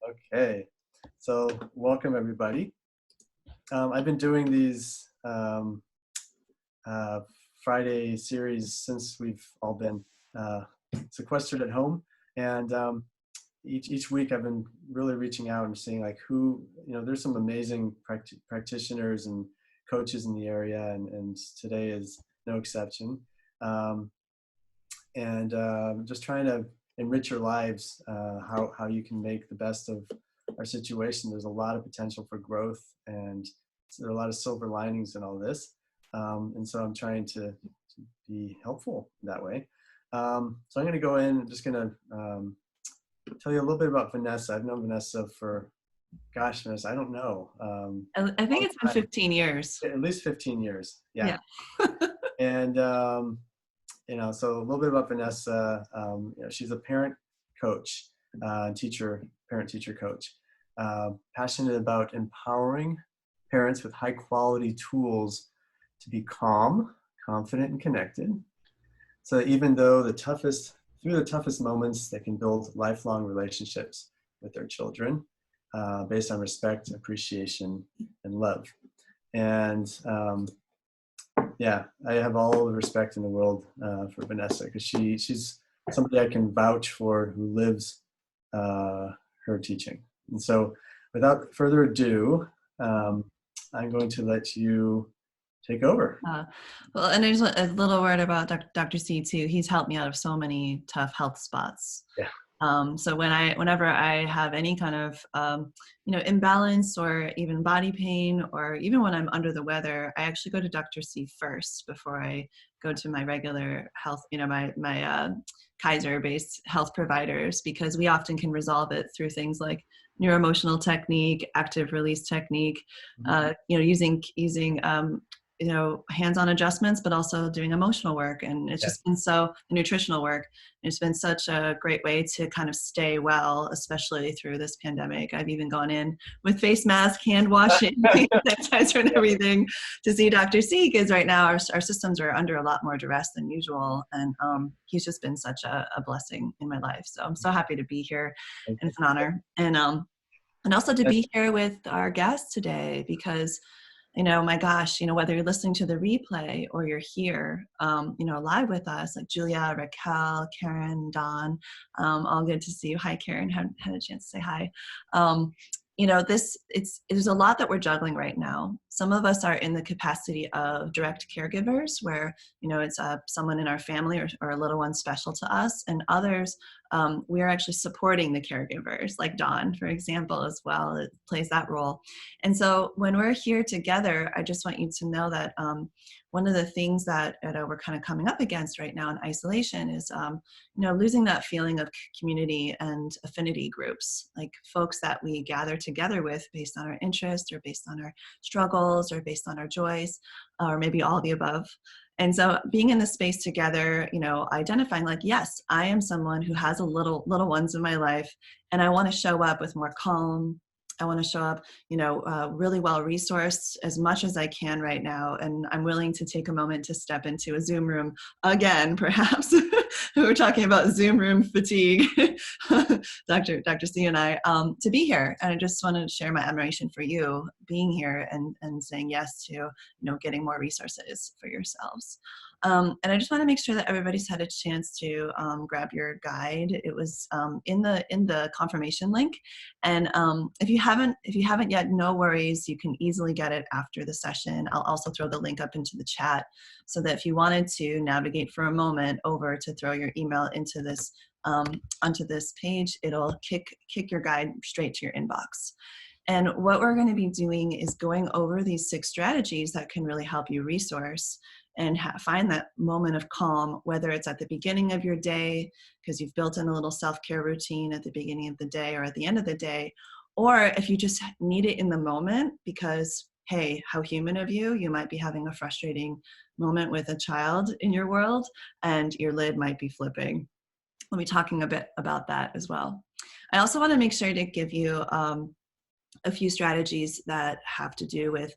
Okay, so welcome everybody. I've been doing these Friday series since we've all been sequestered at home, and each week I've been really reaching out and seeing like who, there's some amazing practitioners and coaches in the area, and today is no exception. Just trying to enrich your lives, how you can make the best of our situation. There's a lot of potential for growth, and there are a lot of silver linings in all this. And so I'm trying to be helpful that way. So I'm going to go in, I'm just going to tell you a little bit about Vanessa. I've known Vanessa for, gosh, Vanessa, I don't know. I think it's been 15 years. At least 15 years. Yeah. And, so a little bit about Vanessa. She's a parent coach, parent-teacher coach, passionate about empowering parents with high-quality tools to be calm, confident, and connected. So that even though through the toughest moments, they can build lifelong relationships with their children based on respect, appreciation, and love. And I have all the respect in the world for Vanessa, because she's somebody I can vouch for who lives her teaching. And so without further ado, I'm going to let you take over. Well, and there's a little word about Dr. C too. He's helped me out of so many tough health spots. Yeah. So whenever I have any kind of, imbalance or even body pain, or even when I'm under the weather, I actually go to Dr. C first before I go to my regular health, my Kaiser-based health providers, because we often can resolve it through things like neuroemotional technique, active release technique, using hands-on adjustments, but also doing emotional work. And it's just been nutritional work. It's been such a great way to kind of stay well, especially through this pandemic. I've even gone in with face mask, hand washing, sanitizer and everything to see Dr. C, because right now our systems are under a lot more duress than usual. And he's just been such a blessing in my life. So I'm so happy to be here, and it's an honor. And also to be here with our guest today, because my gosh, whether you're listening to the replay or you're here, live with us, like Julia, Raquel, Karen, Don, all good to see you. Hi, Karen, had a chance to say hi. There's a lot that we're juggling right now. Some of us are in the capacity of direct caregivers, where, it's someone in our family or a little one special to us, and others, we're actually supporting the caregivers, like Dawn, for example, as well. It plays that role. And so when we're here together, I just want you to know that one of the things that we're kind of coming up against right now in isolation is, losing that feeling of community and affinity groups, like folks that we gather together with based on our interests, or based on our struggles, or based on our joys, or maybe all the above. And so being in this space together, identifying like, yes, I am someone who has little ones in my life, and I want to show up with more calm. I want to show up, really well resourced as much as I can right now. And I'm willing to take a moment to step into a Zoom room again, perhaps. We're talking about Zoom room fatigue, Dr. C and I, to be here. And I just wanted to share my admiration for you being here and saying yes to, getting more resources for yourselves. And I just want to make sure that everybody's had a chance to grab your guide. It was in the confirmation link. And if you haven't yet, no worries. You can easily get it after the session. I'll also throw the link up into the chat, so that if you wanted to navigate for a moment over to throw your email into this onto this page, it'll kick your guide straight to your inbox. And what we're going to be doing is going over these 6 strategies that can really help you resource and find that moment of calm, whether it's at the beginning of your day, because you've built in a little self-care routine at the beginning of the day or at the end of the day, or if you just need it in the moment because, hey, how human of you, you might be having a frustrating moment with a child in your world and your lid might be flipping. We'll be talking a bit about that as well. I also want to make sure to give you a few strategies that have to do with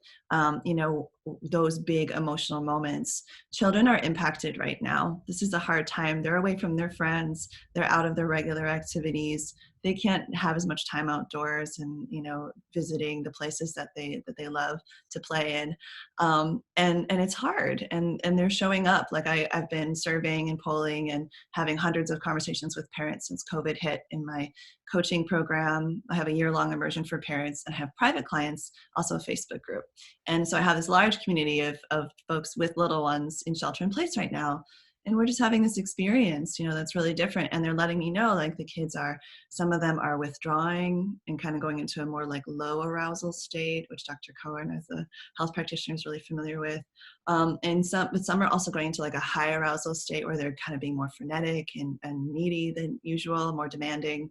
you know, those big emotional moments. Children are impacted right now. This is a hard time. They're away from their friends. They're out of their regular activities. They can't have as much time outdoors and, you know, visiting the places that they love to play in. And it's hard, and they're showing up. Like I've been surveying and polling and having hundreds of conversations with parents since COVID hit in my coaching program. I have a year-long immersion for parents, and I have private clients, also a Facebook group. And so I have this large community of folks with little ones in shelter in place right now. And we're just having this experience, you know, that's really different. And they're letting me know, like, the kids are, some of them are withdrawing and kind of going into a more like low arousal state, which Dr. Cohen, as a health practitioner, is really familiar with. But some are also going into like a high arousal state where they're kind of being more frenetic and needy than usual, more demanding.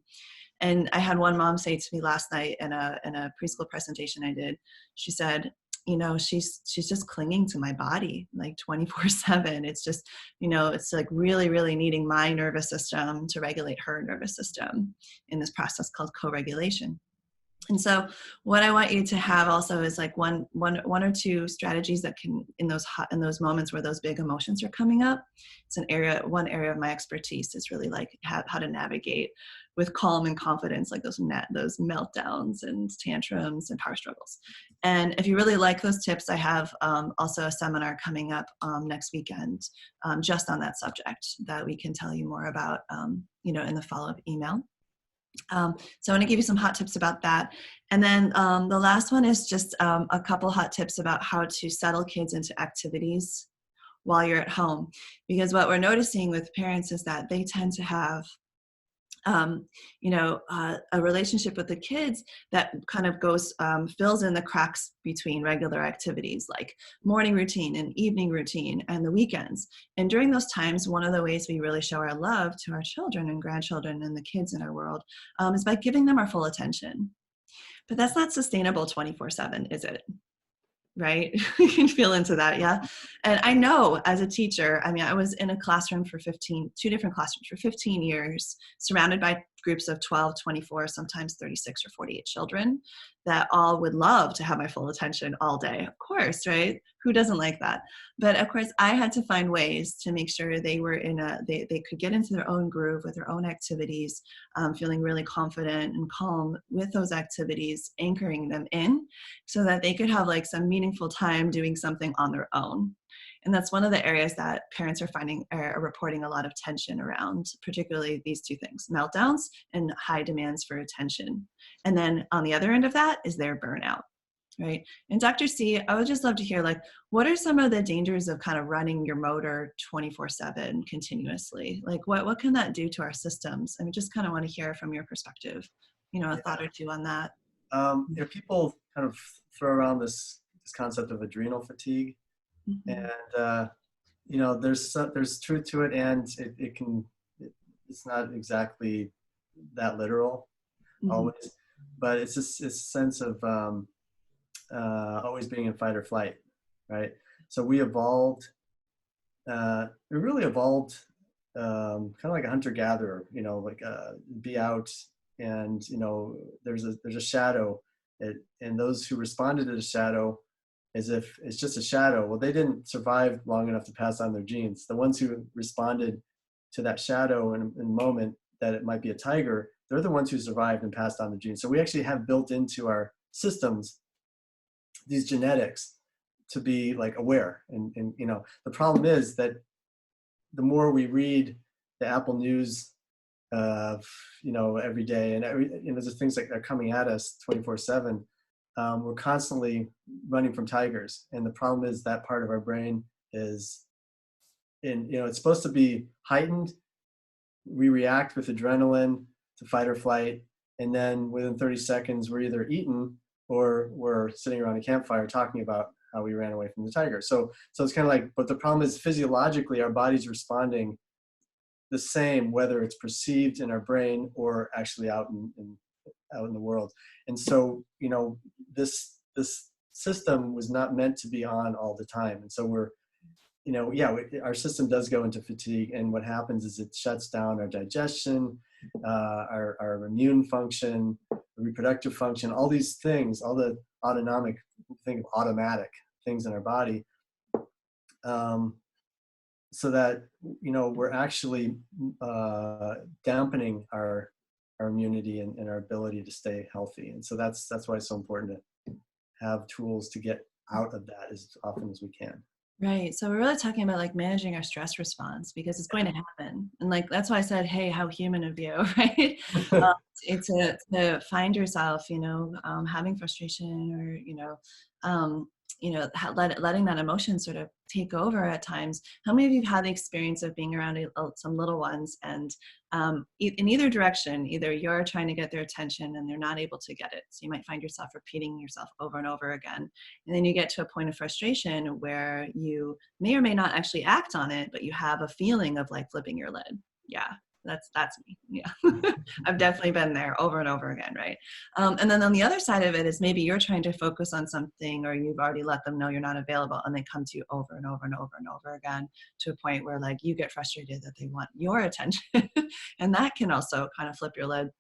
And I had one mom say to me last night in a preschool presentation I did, she said, you know, she's just clinging to my body like 24/7. It's just, you know, it's like really, really needing my nervous system to regulate her nervous system in this process called co-regulation. And so what I want you to have also is like one or two strategies that can, in those moments where those big emotions are coming up. It's one area of my expertise is really like how to navigate with calm and confidence, like those meltdowns and tantrums and power struggles. And if you really like those tips, I have also a seminar coming up next weekend just on that subject that we can tell you more about, you know, in the follow-up email. So I want to give you some hot tips about that. And then the last one is just a couple hot tips about how to settle kids into activities while you're at home. Because what we're noticing with parents is that they tend to have you know, a relationship with the kids that kind of goes, fills in the cracks between regular activities like morning routine and evening routine and the weekends. And during those times, one of the ways we really show our love to our children and grandchildren and the kids in our world is by giving them our full attention. But that's not sustainable 24/7, is it? Right? You can feel into that. Yeah. And I know as a teacher, I mean, I was in a classroom for two different classrooms for 15 years, surrounded by groups of 12, 24, sometimes 36 or 48 children that all would love to have my full attention all day. Of course, right? Who doesn't like that? But of course, I had to find ways to make sure they were they could get into their own groove with their own activities, feeling really confident and calm with those activities, anchoring them in so that they could have like some meaningful time doing something on their own. And that's one of the areas that parents are reporting a lot of tension around, particularly these two things, meltdowns and high demands for attention. And then on the other end of that is their burnout, right? And Dr. C, I would just love to hear, like, what are some of the dangers of kind of running your motor 24/7 continuously? Like, what can that do to our systems? I mean, just kind of want to hear from your perspective, you know, a thought or two on that. You know, people kind of throw around this concept of adrenal fatigue. Mm-hmm. And you know, there's truth to it, and it's not exactly that literal always, but it's just a sense of always being in fight or flight, right? So we really evolved kind of like a hunter-gatherer, you know, like be out, and you know, there's a shadow, and those who responded to the shadow as if it's just a shadow, well, they didn't survive long enough to pass on their genes. The ones who responded to that shadow in a moment that it might be a tiger, they're the ones who survived and passed on the genes. So we actually have built into our systems these genetics to be like aware. And you know, the problem is that the more we read the Apple News you know, every day, and you know, there's things that are coming at us 24/7. We're constantly running from tigers, and the problem is that part of our brain is, you know, it's supposed to be heightened. We react with adrenaline to fight or flight, and then within 30 seconds, we're either eaten or we're sitting around a campfire talking about how we ran away from the tiger. So it's kind of like, but the problem is physiologically, our body's responding the same, whether it's perceived in our brain or actually out in the world. And so, you know, this system was not meant to be on all the time. And so we're, you know, our system does go into fatigue, and what happens is it shuts down our digestion, our immune function, reproductive function, all these things, all the autonomic think of automatic things in our body, so that, we're actually dampening our immunity and our ability to stay healthy. And so that's why it's so important to have tools to get out of that as often as we can. Right. So we're really talking about like managing our stress response, because it's going to happen. And like, that's why I said, hey, how human of you, right? To find yourself, having frustration, or, letting that emotion sort of take over at times. How many of you have had the experience of being around some little ones, and in either direction, either you're trying to get their attention and they're not able to get it. So you might find yourself repeating yourself over and over again. And then you get to a point of frustration where you may or may not actually act on it, but you have a feeling of like flipping your lid. Yeah. That's me. Yeah. I've definitely been there over and over again. Right. And then on the other side of it is maybe you're trying to focus on something, or you've already let them know you're not available, and they come to you over and over and over and over again, to a point where like you get frustrated that they want your attention. And that can also kind of flip your lid.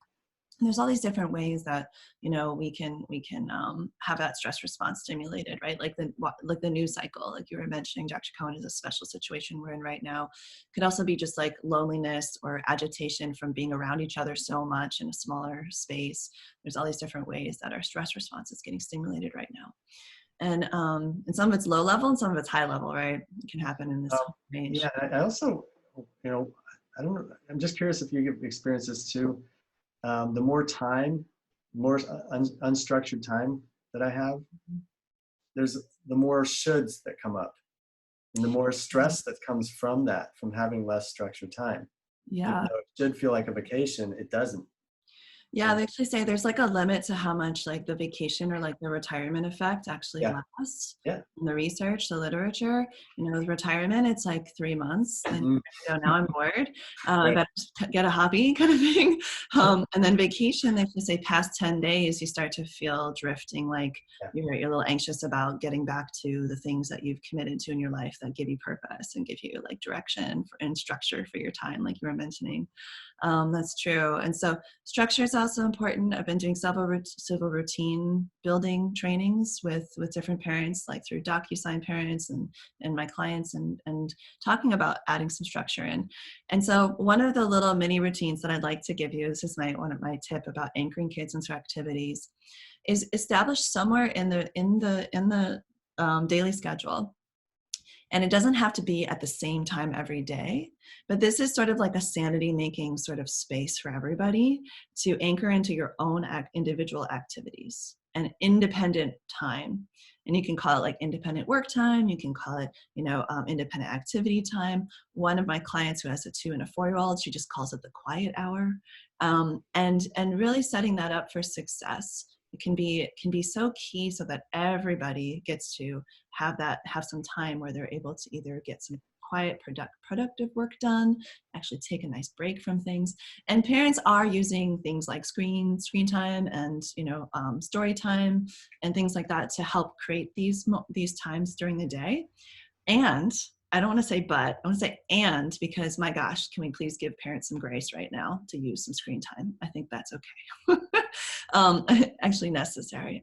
And there's all these different ways that, we can have that stress response stimulated, right? Like the news cycle, like you were mentioning, Dr. Cohen, is a special situation we're in right now. Could also be just like loneliness or agitation from being around each other so much in a smaller space. There's all these different ways that our stress response is getting stimulated right now. And some of it's low level and some of it's high level, right? It can happen in this range. Yeah, I also, I don't know, I'm just curious if you experience this too. The more unstructured time that I have, the more shoulds that come up, and the more stress that comes from having less structured time. Yeah. Even though it should feel like a vacation, it doesn't. Yeah, they actually say there's like a limit to how much like the vacation or like the retirement effect actually lasts. Yeah. In the research, the literature, with retirement, it's like 3 months. And now I'm bored. I better get a hobby kind of thing. And then vacation, they just say past 10 days, you start to feel drifting, like you're a little anxious about getting back to the things that you've committed to in your life that give you purpose and give you like direction and structure for your time, like you were mentioning. That's true. And so structure is also important. I've been doing several routine building trainings with different parents, like through DocuSign parents and my clients, and talking about adding some structure in. And so one of the little mini routines that I'd like to give you, this is one of my tip about anchoring kids into activities, is establish somewhere in the daily schedule. And it doesn't have to be at the same time every day, but this is sort of like a sanity making sort of space for everybody to anchor into your own individual activities and independent time. And you can call it like independent work time. You can call it, independent activity time. One of my clients who has a 2 and a 4-year-old, she just calls it the quiet hour. And really setting that up for success. It can be so key, so that everybody gets to have some time where they're able to either get some quiet, productive work done, actually take a nice break from things. And parents are using things like screen time and story time and things like that to help create these times during the day. And I don't want to say but, I want to say and, because my gosh, can we please give parents some grace right now to use some screen time? I think that's okay. Actually necessary.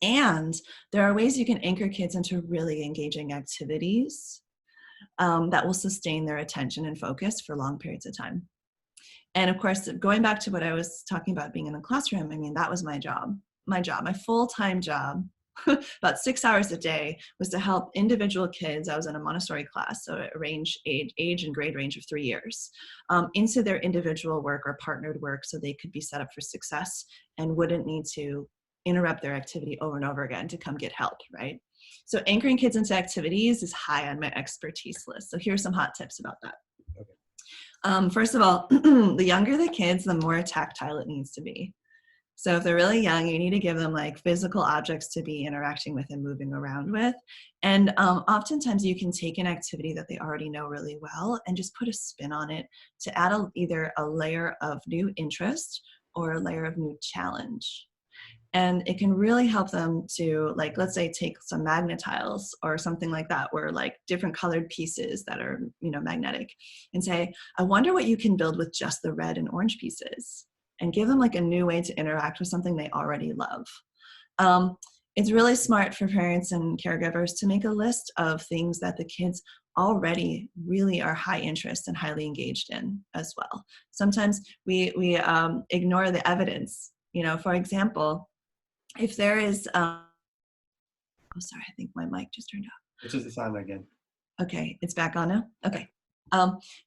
And there are ways you can anchor kids into really engaging activities that will sustain their attention and focus for long periods of time. And of course, going back to what I was talking about being in the classroom, I mean, that was my job, my full-time job. About 6 hours a day was to help individual kids. I was in a Montessori class, so age and grade range of 3 years, into their individual work or partnered work, so they could be set up for success and wouldn't need to interrupt their activity over and over again to come get help, right? So anchoring kids into activities is high on my expertise list. So here's some hot tips about that. Okay. First of all, the younger the kids, the more tactile it needs to be. So if they're really young, you need to give them like physical objects to be interacting with and moving around with. And oftentimes you can take an activity that they already know really well and just put a spin on it to add either a layer of new interest or a layer of new challenge. And it can really help them to, like, let's say take some magnet tiles or something like that, where like different colored pieces that are, magnetic, and say, I wonder what you can build with just the red and orange pieces, and give them like a new way to interact with something they already love. it's really smart for parents and caregivers to make a list of things that the kids already really are high interest and highly engaged in as well. Sometimes we ignore the evidence. For example, if there is, oh, sorry, I think my mic just turned off. Which is the sound again. Okay, it's back on now? Okay.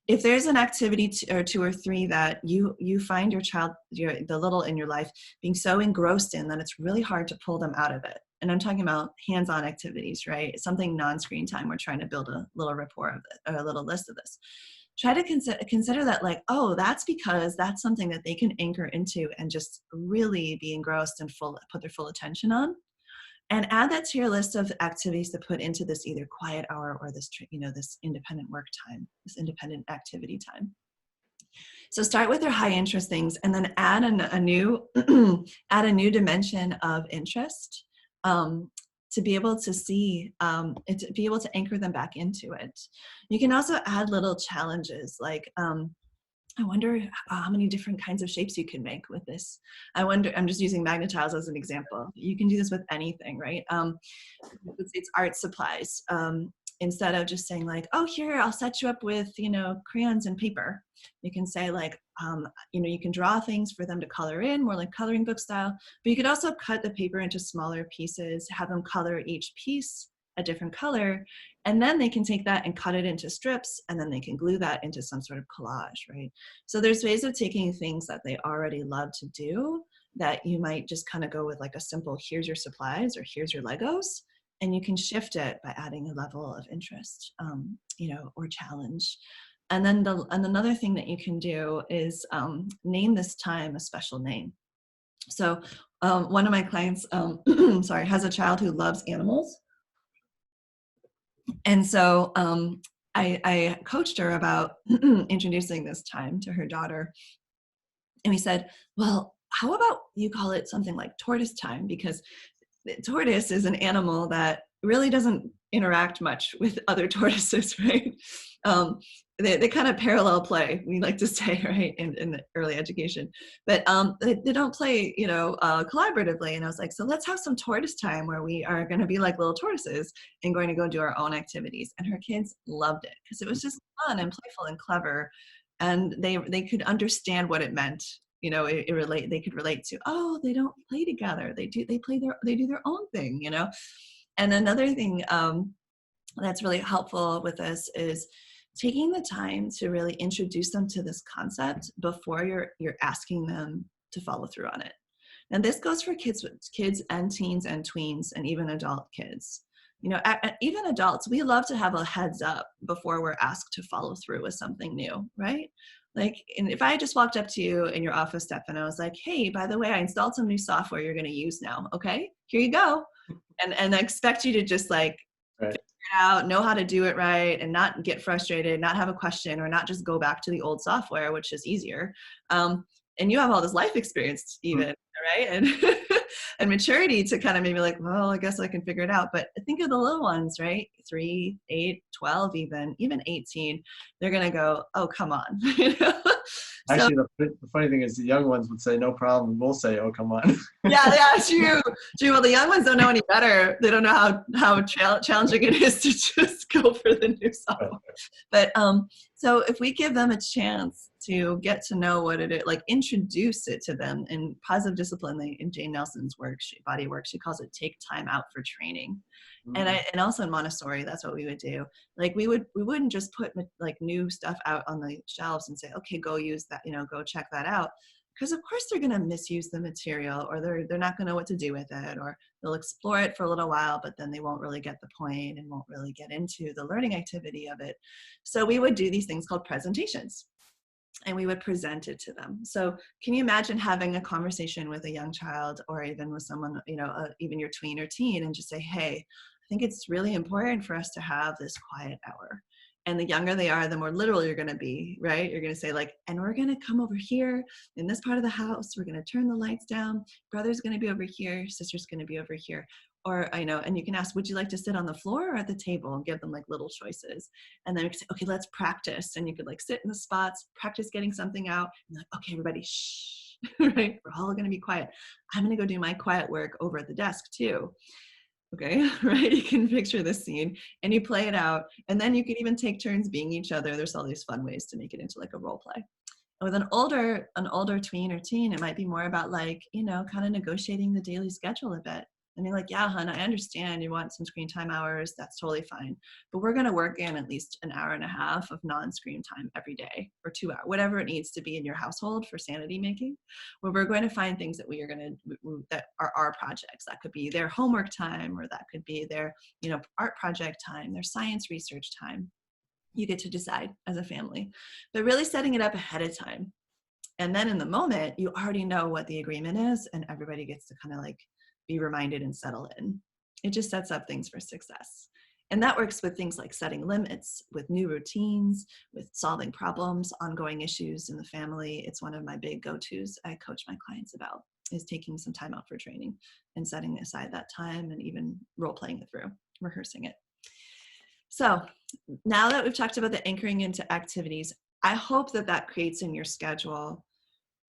If there's an activity or two or three that you find your child, the little in your life, being so engrossed in that it's really hard to pull them out of it. And I'm talking about hands-on activities, right? Something non-screen time. We're trying to build a little rapport of it, or a little list of this. Try to consider that like, oh, that's because that's something that they can anchor into and just really be engrossed and put their full attention on. And add that to your list of activities to put into this either quiet hour or this, this independent work time, this independent activity time. So start with their high interest things, and then add a new dimension of interest to be able to see, to be able to anchor them back into it. You can also add little challenges like, I wonder how many different kinds of shapes you can make with this. I'm just using magnet tiles as an example. You can do this with anything, right? It's art supplies. Instead of just saying like, oh, here, I'll set you up with, crayons and paper. You can say like, you can draw things for them to color in, more like coloring book style, but you could also cut the paper into smaller pieces, have them color each piece a different color, and then they can take that and cut it into strips, and then they can glue that into some sort of collage, right? So there's ways of taking things that they already love to do that you might just kind of go with like a simple, here's your supplies or here's your Legos, and you can shift it by adding a level of interest, or challenge. And then another thing that you can do is name this time a special name. So one of my clients, has a child who loves animals. And so I coached her about introducing this time to her daughter. And we said, well, how about you call it something like tortoise time? Because the tortoise is an animal that really doesn't interact much with other tortoises, right? They kind of parallel play, we like to say, right, in the early education. But they don't play, collaboratively. And I was like, so let's have some tortoise time where we are going to be like little tortoises and going to go do our own activities. And her kids loved it because it was just fun and playful and clever. And they could understand what it meant. They could relate to, oh, they don't play together. They do their own thing, And another thing that's really helpful with this is taking the time to really introduce them to this concept before you're asking them to follow through on it. And this goes for kids and teens and tweens and even adult kids. Even adults, we love to have a heads up before we're asked to follow through with something new, right? Like, and if I just walked up to you in your office, Stefan, I was like, hey, by the way, I installed some new software you're going to use now. Okay, here you go. And I expect you to just like, right, figure it out, know how to do it right, and not get frustrated, not have a question, or not just go back to the old software, which is easier. And you have all this life experience even, right? And and maturity to kind of maybe like, well, I guess I can figure it out. But think of the little ones, right? 3, 8, 12, even 18. They're going to go, oh, come on. Actually, the funny thing is the young ones would say, no problem. We'll say, oh, come on. Yeah, true. Well, the young ones don't know any better. They don't know how challenging it is to just go for the new software. But so if we give them a chance to get to know what it is, like introduce it to them in positive discipline, in Jane Nelson's work, body work, she calls it take time out for training. And also in Montessori, that's what we would do. Like we wouldn't just put like new stuff out on the shelves and say, okay, go use that, go check that out. Because of course they're going to misuse the material, or they're not going to know what to do with it, or they'll explore it for a little while, but then they won't really get the point and won't really get into the learning activity of it. So we would do these things called presentations, and we would present it to them. So can you imagine having a conversation with a young child, or even with someone, even your tween or teen, and just say, hey, I think it's really important for us to have this quiet hour. And the younger they are, the more literal you're going to be, right? You're going to say like, and we're going to come over here in this part of the house. We're going to turn the lights down. Brother's going to be over here. Sister's going to be over here. Or, and you can ask, would you like to sit on the floor or at the table, and give them like little choices. And then we can say, okay, let's practice. And you could like sit in the spots, practice getting something out. And like, okay, everybody, shh. right? We're all going to be quiet. I'm going to go do my quiet work over at the desk too. Okay, right? You can picture this scene and you play it out, and then you can even take turns being each other. There's all these fun ways to make it into like a role play. With an older tween or teen, it might be more about like, kind of negotiating the daily schedule a bit. I mean, like, yeah, hon, I understand you want some screen time hours. That's totally fine. But we're going to work in at least an hour and a half of non-screen time every day, or 2 hours, whatever it needs to be in your household for sanity making, where we're going to find things that that are our projects. That could be their homework time, or that could be their, art project time, their science research time. You get to decide as a family, but really setting it up ahead of time. And then in the moment, you already know what the agreement is, and everybody gets to kind of like be reminded and settle in. It just sets up things for success. And that works with things like setting limits, with new routines, with solving problems, ongoing issues in the family. It's one of my big go-tos I coach my clients about, is taking some time out for training and setting aside that time and even role-playing it through, rehearsing it. So now that we've talked about the anchoring into activities, I hope that creates in your schedule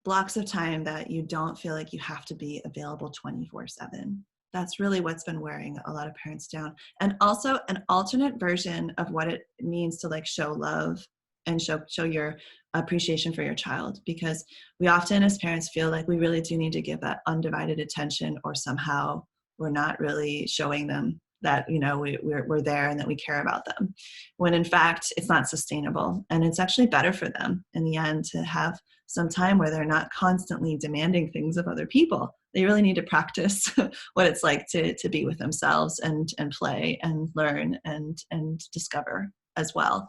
blocks of time that you don't feel like you have to be available 24/7. That's really what's been wearing a lot of parents down. And also an alternate version of what it means to like show love and show your appreciation for your child, because we often as parents feel like we really do need to give that undivided attention, or somehow we're not really showing them that, we're there and that we care about them, when in fact it's not sustainable. And it's actually better for them in the end to have some time where they're not constantly demanding things of other people. They really need to practice what it's like to be with themselves and play and learn and discover as well.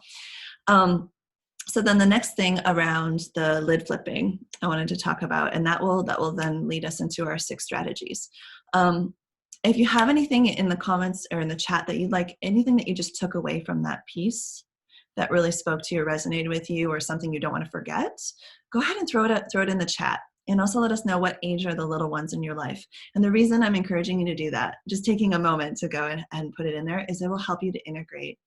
So then the next thing around the lid flipping I wanted to talk about, and that will then lead us into our 6 strategies. If you have anything in the comments or in the chat that you'd like, anything that you just took away from that piece that really spoke to you or resonated with you, or something you don't want to forget, go ahead and throw it in the chat. And also let us know what age are the little ones in your life. And the reason I'm encouraging you to do that, just taking a moment to go and put it in there, is it will help you to integrate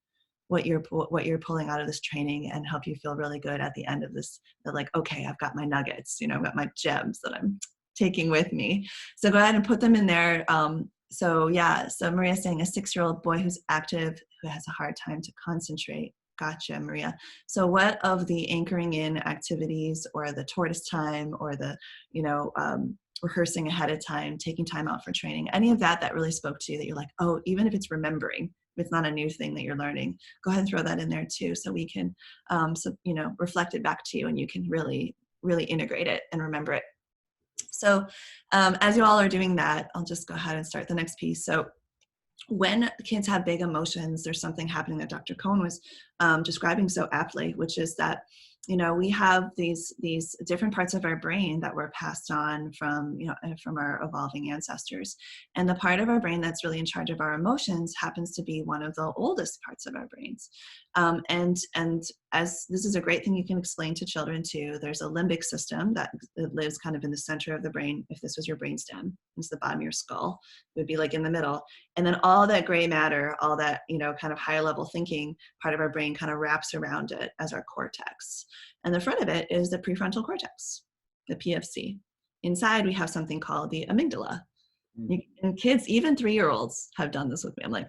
what you're pulling out of this training, and help you feel really good at the end of this. That like, okay, I've got my nuggets, I've got my gems that I'm taking with me. So go ahead and put them in there. So Maria's saying a 6-year-old boy who's active, who has a hard time to concentrate. Gotcha, Maria. So what of the anchoring in activities, or the tortoise time, or the, rehearsing ahead of time, taking time out for training, any of that really spoke to you, that you're like, oh, even if it's remembering, if it's not a new thing that you're learning, go ahead and throw that in there too, so we can, reflect it back to you, and you can really, really integrate it and remember it. So as you all are doing that, I'll just go ahead and start the next piece. So when kids have big emotions, there's something happening that Dr. Cohen was describing so aptly, which is that, we have these different parts of our brain that were passed on from our evolving ancestors. And the part of our brain that's really in charge of our emotions happens to be one of the oldest parts of our brains. And as this is a great thing you can explain to children too, there's a limbic system that lives kind of in the center of the brain. If this was your brainstem, it's the bottom of your skull, it would be like in the middle. And then all that gray matter, all that, kind of higher level thinking part of our brain kind of wraps around it as our cortex. And the front of it is the prefrontal cortex, the PFC. Inside, we have something called the amygdala. And kids, even 3-year-olds, have done this with me. I'm like,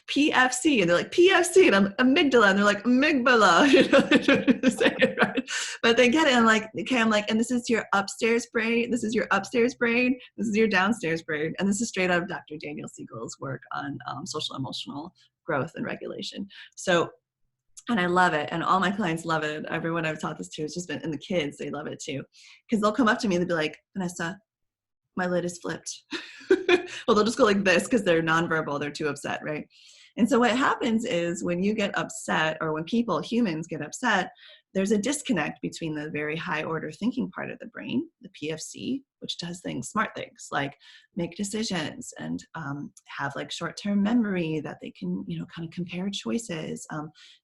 PFC, and they're like, PFC, and I'm amygdala, and they're like, amygdala, they're saying it right. But they get it, and I'm like, okay, and this is your upstairs brain, this is your upstairs brain, this is your downstairs brain, and this is straight out of Dr. Daniel Siegel's work on social emotional growth and regulation. So, and I love it, and all my clients love it. Everyone I've taught this to has just been, and the kids, they love it too, because they'll come up to me, they'll be like, Vanessa, my lid is flipped. Well, they'll just go like this because they're nonverbal, they're too upset, right? And so what happens is when you get upset, or when humans get upset, there's a disconnect between the very high order thinking part of the brain, the PFC, which does smart things like make decisions and have like short-term memory that they can, kind of compare choices,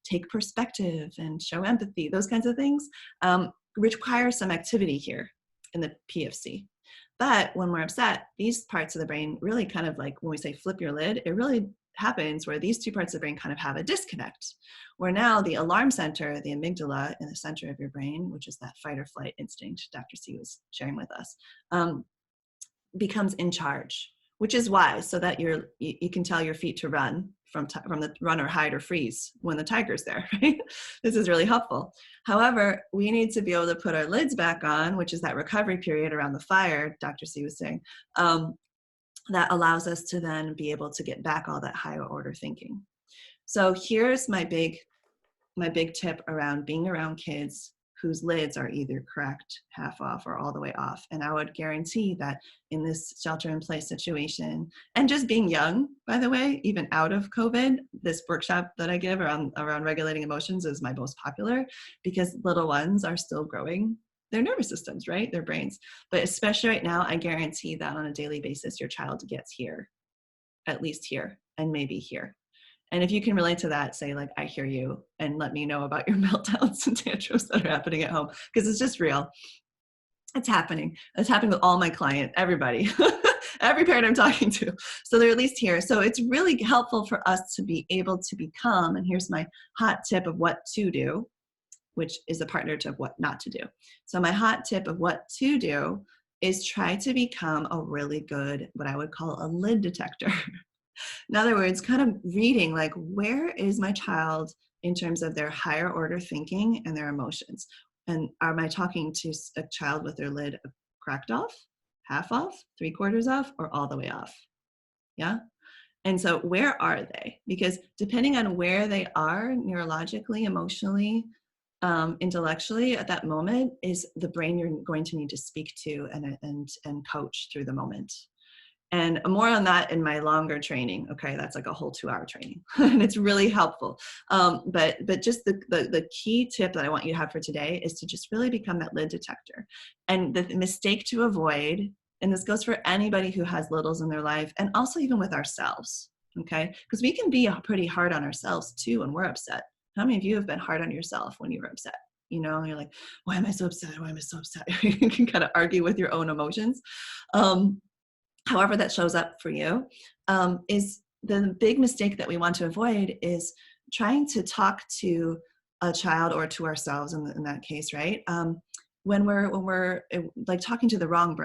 take perspective and show empathy, those kinds of things, require some activity here in the PFC. But when we're upset, these parts of the brain really kind of like, when we say flip your lid, it really happens where these two parts of the brain kind of have a disconnect, where now the alarm center, the amygdala in the center of your brain, which is that fight or flight instinct Dr. C was sharing with us, becomes in charge, which is why, so that you can tell your feet to run from the run or hide or freeze when the tiger's there, right? This is really helpful. However, we need to be able to put our lids back on, which is that recovery period around the fire, Dr. C was saying, that allows us to then be able to get back all that higher order thinking. So here's my big tip around being around kids whose lids are either cracked, half off, or all the way off. And I would guarantee that in this shelter-in-place situation, and just being young, by the way, even out of COVID, this workshop that I give around regulating emotions is my most popular, because little ones are still growing their nervous systems, right? Their brains. But especially right now, I guarantee that on a daily basis, your child gets here, at least here, and maybe here. And if you can relate to that, say like, I hear you, and let me know about your meltdowns and tantrums that are happening at home, because it's just real. It's happening. It's happening with all my clients, everybody, every parent I'm talking to. So they're at least here. So it's really helpful for us to be able to become, and here's my hot tip of what to do, which is a partner to what not to do. So my hot tip of what to do is try to become a really good, what I would call a lid detector. In other words, kind of reading like, where is my child in terms of their higher order thinking and their emotions? And am I talking to a child with their lid cracked off, half off, 3/4 off, or all the way off? Yeah. And so where are they? Because depending on where they are neurologically, emotionally, intellectually at that moment is the brain you're going to need to speak to and coach through the moment. And more on that in my longer training. Okay, that's like a whole 2-hour training, and it's really helpful. But just the key tip that I want you to have for today is to just really become that lid detector. And the mistake to avoid, and this goes for anybody who has littles in their life, and also even with ourselves. Okay, because we can be pretty hard on ourselves too when we're upset. How many of you have been hard on yourself when you were upset? You know, you're like, why am I so upset? Why am I so upset? You can kind of argue with your own emotions. However that shows up for you, is the big mistake that we want to avoid is trying to talk to a child or to ourselves in that case, right? When we're like talking to the wrong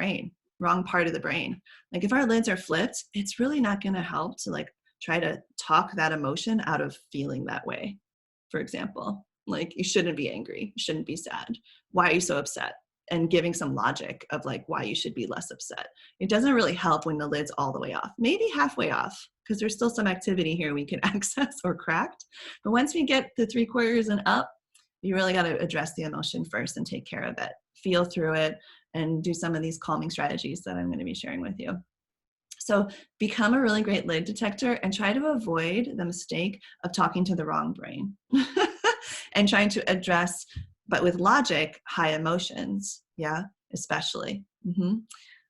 part of the brain. Like if our lids are flipped, it's really not going to help to like try to talk that emotion out of feeling that way. For example, like you shouldn't be angry, you shouldn't be sad. Why are you so upset? And giving some logic of like why you should be less upset. It doesn't really help when the lid's all the way off, maybe halfway off, because there's still some activity here we can access or cracked. But once we get the 3/4 and up, you really got to address the emotion first and take care of it, feel through it, and do some of these calming strategies that I'm going to be sharing with you. So become a really great lid detector and try to avoid the mistake of talking to the wrong brain and trying to address, but with logic, high emotions. Yeah, especially.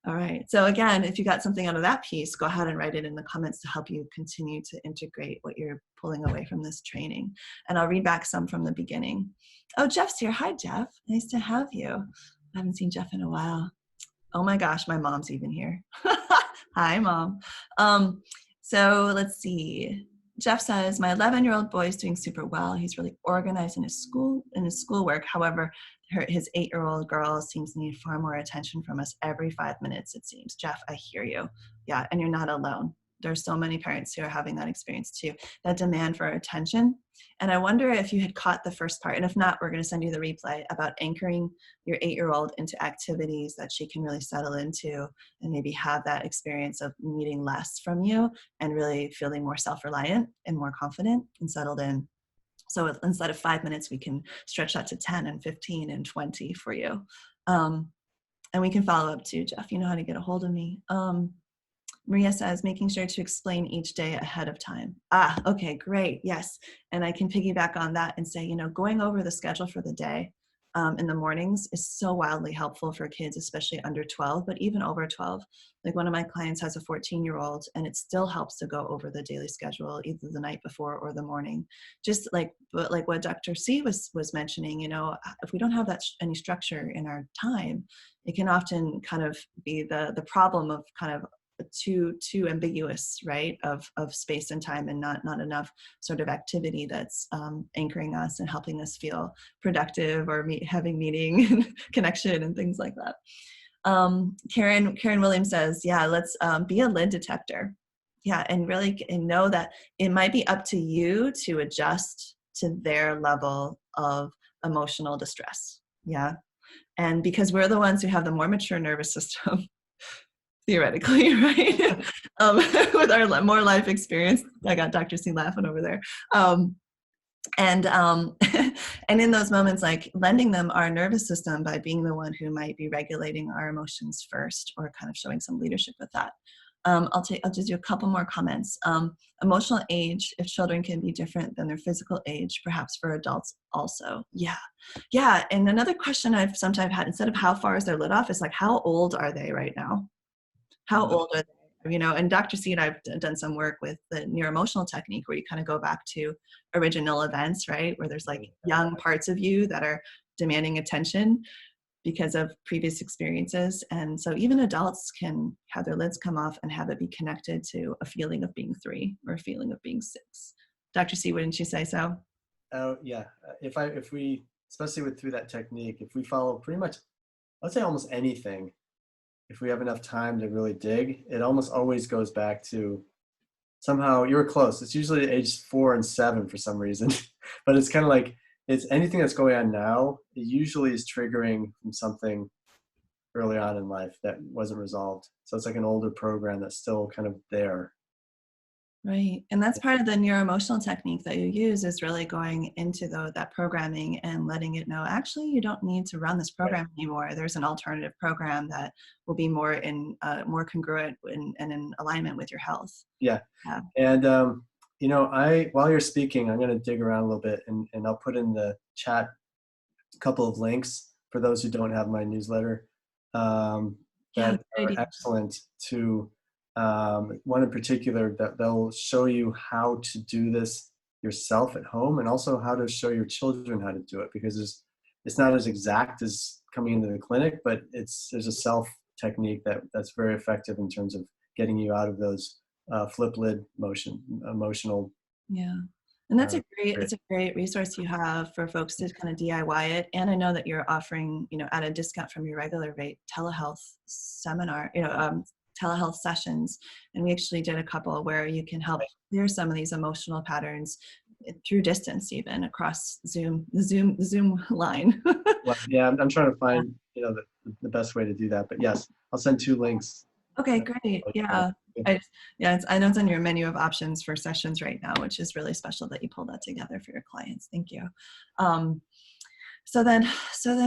All right. So again, if you got something out of that piece, go ahead and write it in the comments to help you continue to integrate what you're pulling away from this training. And I'll read back some from the beginning. Oh, Jeff's here. Hi, Jeff. Nice to have you. I haven't seen Jeff in a while. Oh my gosh, my mom's even here. Hi, Mom. So let's see. Jeff says, my 11-year-old boy is doing super well. He's really organized in his schoolwork. However, his 8-year-old girl seems to need far more attention from us every 5 minutes, it seems. Jeff, I hear you. Yeah, and you're not alone. There's so many parents who are having that experience too, that demand for attention. And I wonder if you had caught the first part, and if not, we're going to send you the replay about anchoring your 8-year-old into activities that she can really settle into and maybe have that experience of needing less from you and really feeling more self-reliant and more confident and settled in. So instead of 5 minutes, we can stretch that to 10 and 15 and 20 for you. And we can follow up too, Jeff. You know how to get a hold of me. Maria says, making sure to explain each day ahead of time. Ah, okay, great. Yes. And I can piggyback on that and say, going over the schedule for the day in the mornings is so wildly helpful for kids, especially under 12, but even over 12. Like one of my clients has a 14-year-old and it still helps to go over the daily schedule, either the night before or the morning. Just like what Dr. C was mentioning, if we don't have any structure in our time, it can often kind of be the problem of kind of too ambiguous, right? Of space and time, and not enough sort of activity that's anchoring us and helping us feel productive or having meaning and connection and things like that. Karen Williams says, yeah, let's be a lid detector. Yeah, and really know that it might be up to you to adjust to their level of emotional distress. Yeah. And because we're the ones who have the more mature nervous system, theoretically, right? With our more life experience. I got Dr. C laughing over there. And in those moments, like lending them our nervous system by being the one who might be regulating our emotions first, or kind of showing some leadership with that. I'll just do a couple more comments. Emotional age, if children can be different than their physical age, perhaps for adults also. Yeah. And another question I've sometimes had, instead of how far is their lid off, is like, how old are they right now? How old are they? And Dr. C and I've done some work with the neuroemotional technique, where you kind of go back to original events, right? Where there's like young parts of you that are demanding attention because of previous experiences. And so even adults can have their lids come off and have it be connected to a feeling of being 3 or a feeling of being 6. Dr. C, wouldn't you say so? Oh yeah. If we, especially through that technique, if we follow pretty much, let's say almost anything, if we have enough time to really dig, it almost always goes back to somehow you were close. It's usually age 4 and 7 for some reason, but it's kind of like, it's anything that's going on now, it usually is triggering from something early on in life that wasn't resolved. So it's like an older program that's still kind of there. Right. And that's part of the neuroemotional technique that you use, is really going into that programming and letting it know, actually, you don't need to run this program anymore. There's an alternative program that will be more more congruent and in alignment with your health. Yeah. And, while you're speaking, I'm going to dig around a little bit, and I'll put in the chat a couple of links for those who don't have my newsletter that are excellent to, one in particular that they'll show you how to do this yourself at home, and also how to show your children how to do it, because it's not as exact as coming into the clinic, but there's a self technique that's very effective in terms of getting you out of those flip lid emotional. Yeah. And that's it's a great resource you have for folks to kind of DIY it. And I know that you're offering, at a discount from your regular rate, telehealth seminar, telehealth sessions. And we actually did a couple where you can help clear some of these emotional patterns through distance, even across the Zoom line. Well, yeah, I'm trying to find, the best way to do that, but yes, I'll send 2 links. Okay, great. Yeah. I know it's on your menu of options for sessions right now, which is really special that you pulled that together for your clients. Thank you. So then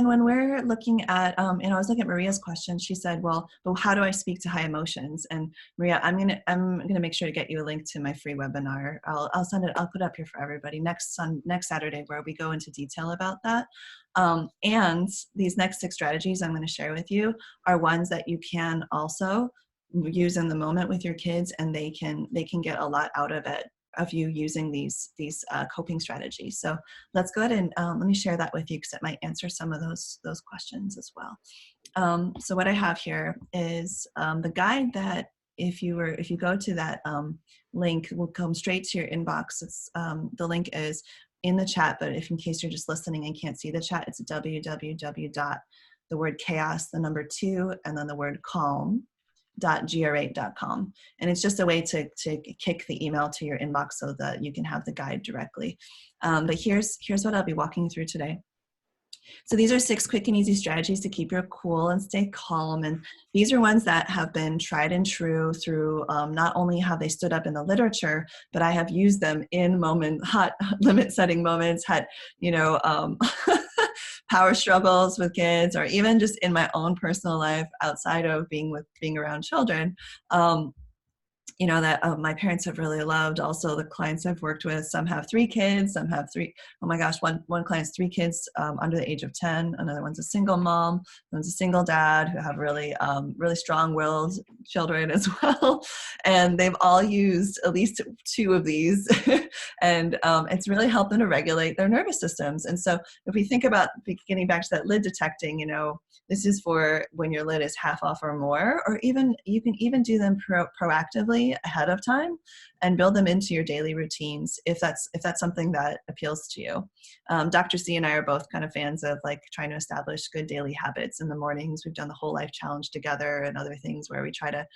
when we're looking at, I was looking at Maria's question. She said, well, but how do I speak to high emotions? And Maria, I'm gonna make sure to get you a link to my free webinar. I'll send it. I'll put it up here for everybody next Saturday, where we go into detail about that. And these next 6 strategies I'm going to share with you are ones that you can also use in the moment with your kids, and they can get a lot out of it, of you using these coping strategies. So let's go ahead and let me share that with you, because it might answer some of those questions as well. So what I have here is the guide that if you go to that link, will come straight to your inbox. It's the link is in the chat, but if in case you're just listening and can't see the chat, it's www. The word chaos, the number 2, and then the word calm.gr8.com. And it's just a way to kick the email to your inbox so that you can have the guide directly. But here's what I'll be walking you through today. So these are 6 quick and easy strategies to keep your cool and stay calm. And these are ones that have been tried and true through not only how they stood up in the literature, but I have used them in hot limit setting moments, power struggles with kids, or even just in my own personal life outside of being around children. that my parents have really loved. Also, the clients I've worked with, some have 3 kids, some have 3. Oh my gosh, one client's 3 kids under the age of 10. Another one's a single mom. One's a single dad who have really, really strong-willed children as well. And they've all used at least 2 of these. And it's really helped them to regulate their nervous systems. And so if we think about getting back to that lid detecting, this is for when your lid is half off or more, or even you can even do them proactively ahead of time and build them into your daily routines if that's something that appeals to you. Dr. C and I are both kind of fans of like trying to establish good daily habits in the mornings. We've done the Whole Life Challenge together and other things where we try to,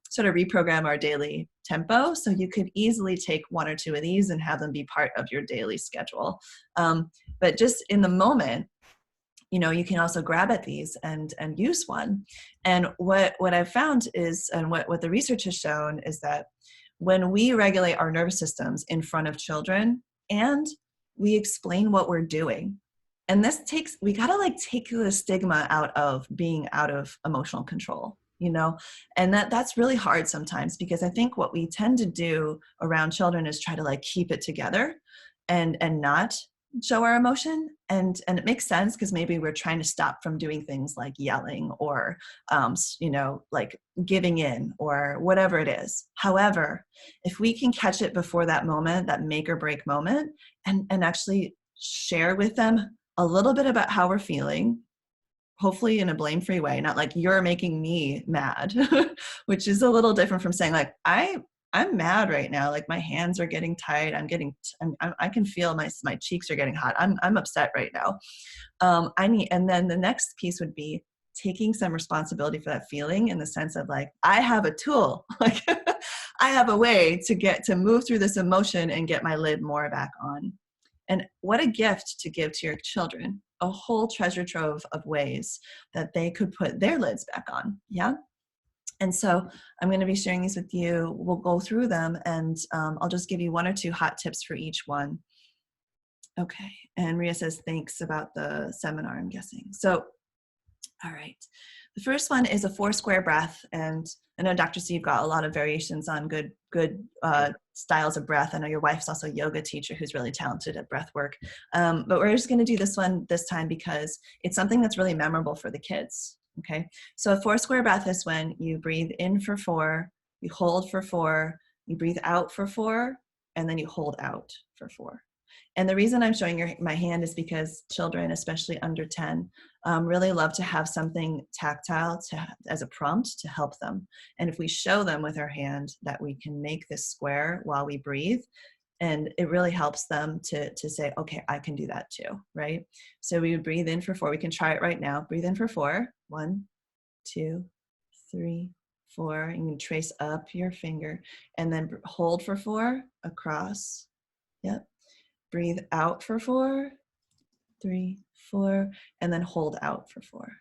sort of reprogram our daily tempo. So you could easily take 1 or 2 of these and have them be part of your daily schedule. But just in the moment, you can also grab at these and use one. And what I've found is, and what the research has shown is that when we regulate our nervous systems in front of children and we explain what we're doing, and we gotta take the stigma out of being out of emotional control, and that's really hard sometimes, because I think what we tend to do around children is try to like keep it together and not show our emotion. And it makes sense because maybe we're trying to stop from doing things like yelling or, like giving in or whatever it is. However, if we can catch it before that moment, that make or break moment, and actually share with them a little bit about how we're feeling, hopefully in a blame-free way, not like you're making me mad, which is a little different from saying like, I'm mad right now. Like my hands are getting tight. I can feel my cheeks are getting hot. I'm upset right now. And then the next piece would be taking some responsibility for that feeling, in the sense of like, I have a tool, like I have a way to move through this emotion and get my lid more back on. And what a gift to give to your children, a whole treasure trove of ways that they could put their lids back on. Yeah. And so I'm going to be sharing these with you. We'll go through them, and I'll just give you 1 or 2 hot tips for each one. Okay. And Ria says, thanks about the seminar, I'm guessing. So, all right. The first one is a 4 square breath. And I know, Dr. C, you've got a lot of variations on good styles of breath. I know your wife's also a yoga teacher who's really talented at breath work. But we're just going to do this one this time because it's something that's really memorable for the kids. Okay. So a 4 square breath is when you breathe in for 4, you hold for 4, you breathe out for 4, and then you hold out for 4. And the reason I'm showing my hand is because children, especially under 10, really love to have something tactile as a prompt to help them. And if we show them with our hand that we can make this square while we breathe, and it really helps them to say, okay, I can do that too, right? So we would breathe in for 4. We can try it right now. Breathe in for 4. 1, 2, 3, 4. You can trace up your finger, and then hold for 4 across. Yep. Breathe out for 4, 3, 4, and then hold out for 4.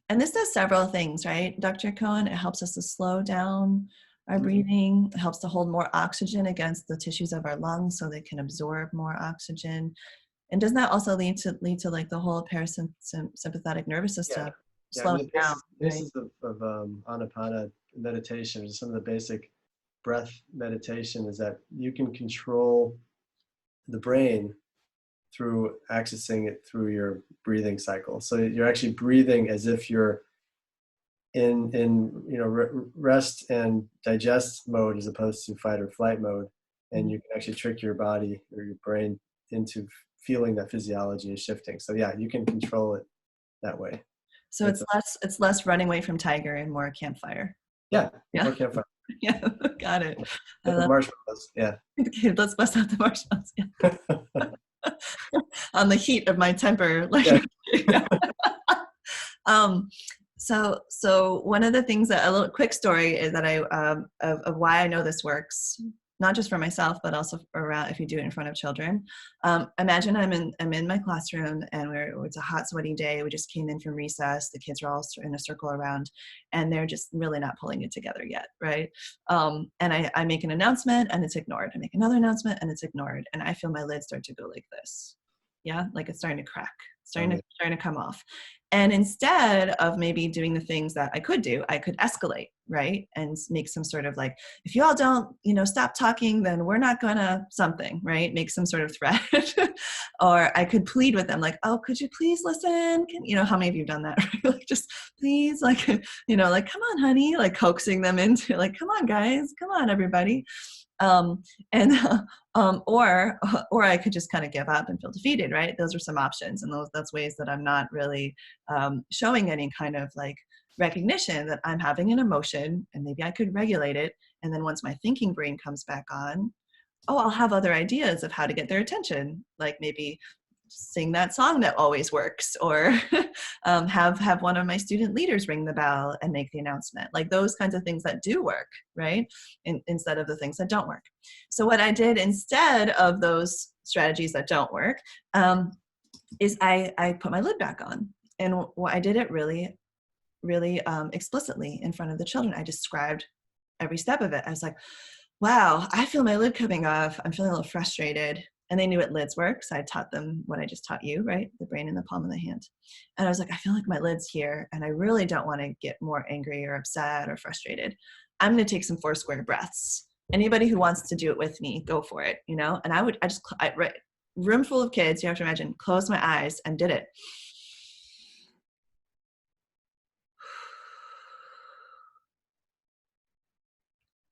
And this does several things, right, Dr. Cohen? It helps us to slow down our breathing. It helps to hold more oxygen against the tissues of our lungs so they can absorb more oxygen. And doesn't that also lead to like the whole parasympathetic nervous system slowing down? This is of Anapana meditation. Some of the basic breath meditation is that you can control the brain through accessing it through your breathing cycle. So you're actually breathing as if you're in rest and digest mode as opposed to fight or flight mode, and you can actually trick your body or your brain into feeling that physiology is shifting. So yeah, you can control it that way. So it's less running away from tiger and more campfire. Yeah. More campfire. Yeah, got it. The marshmallows. Yeah. Okay, let's bust out the marshmallows. Yeah. On the heat of my temper, like. Yeah. So one of the things that, a little quick story is that of why I know this works, not just for myself, but also around if you do it in front of children. Imagine I'm in my classroom, and it's a hot, sweaty day. We just came in from recess. The kids are all in a circle around, and they're just really not pulling it together yet, right? And I make an announcement, and it's ignored. I make another announcement, and it's ignored. And I feel my lid start to go like this. Yeah, like it's starting to crack, starting to come off. And instead of maybe doing the things that I could do, I could escalate, right? And make some sort of like, if you all don't, stop talking, then we're not gonna something, right? Make some sort of threat. Or I could plead with them like, oh, could you please listen? How many of you have done that? Right? Like, just please, like, like, come on, honey, like coaxing them into like, come on, guys, come on, everybody. And or I could just kind of give up and feel defeated, right? Those are some options, and that's ways that I'm not really showing any kind of like recognition that I'm having an emotion, and maybe I could regulate it. And then once my thinking brain comes back on, I'll have other ideas of how to get their attention, like maybe sing that song that always works, or have one of my student leaders ring the bell and make the announcement, like those kinds of things that do work, right? Instead of the things that don't work. So what I did instead of those strategies that don't work is I put my lid back on. And I did it really, really explicitly in front of the children. I described every step of it. I was like, wow, I feel my lid coming off. I'm feeling a little frustrated. And they knew what lids work, so I taught them what I just taught you, right? The brain in the palm of the hand. And I was like, I feel like my lid's here, and I really don't want to get more angry or upset or frustrated. I'm going to take some 4 square breaths. Anybody who wants to do it with me, go for it, And right, room full of kids, you have to imagine, closed my eyes and did it.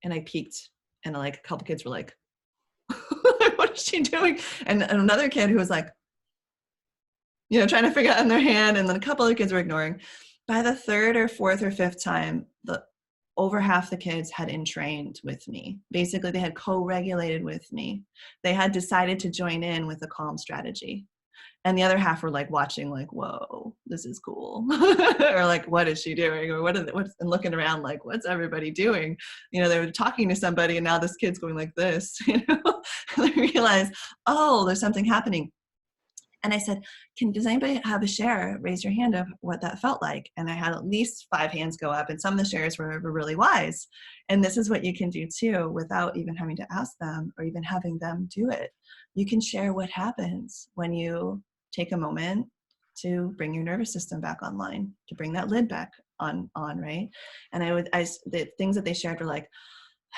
And I peeked, and like a couple kids were like, what is she doing? And another kid who was like, trying to figure out in their hand, and then a couple of kids were ignoring. By the 3rd or 4th or 5th time, over half the kids had entrained with me. Basically, they had co-regulated with me. They had decided to join in with a calm strategy. And the other half were like watching, like, whoa, this is cool. Or like, what is she doing? Or and looking around like, what's everybody doing? They were talking to somebody, and now this kid's going like this, And they realized, oh, there's something happening. And I said, does anybody have a share? Raise your hand of what that felt like. And I had at least 5 hands go up, and some of the shares were really wise. And this is what you can do too, without even having to ask them or even having them do it. You can share what happens when you take a moment to bring your nervous system back online, to bring that lid back on, right? And the things that they shared were like,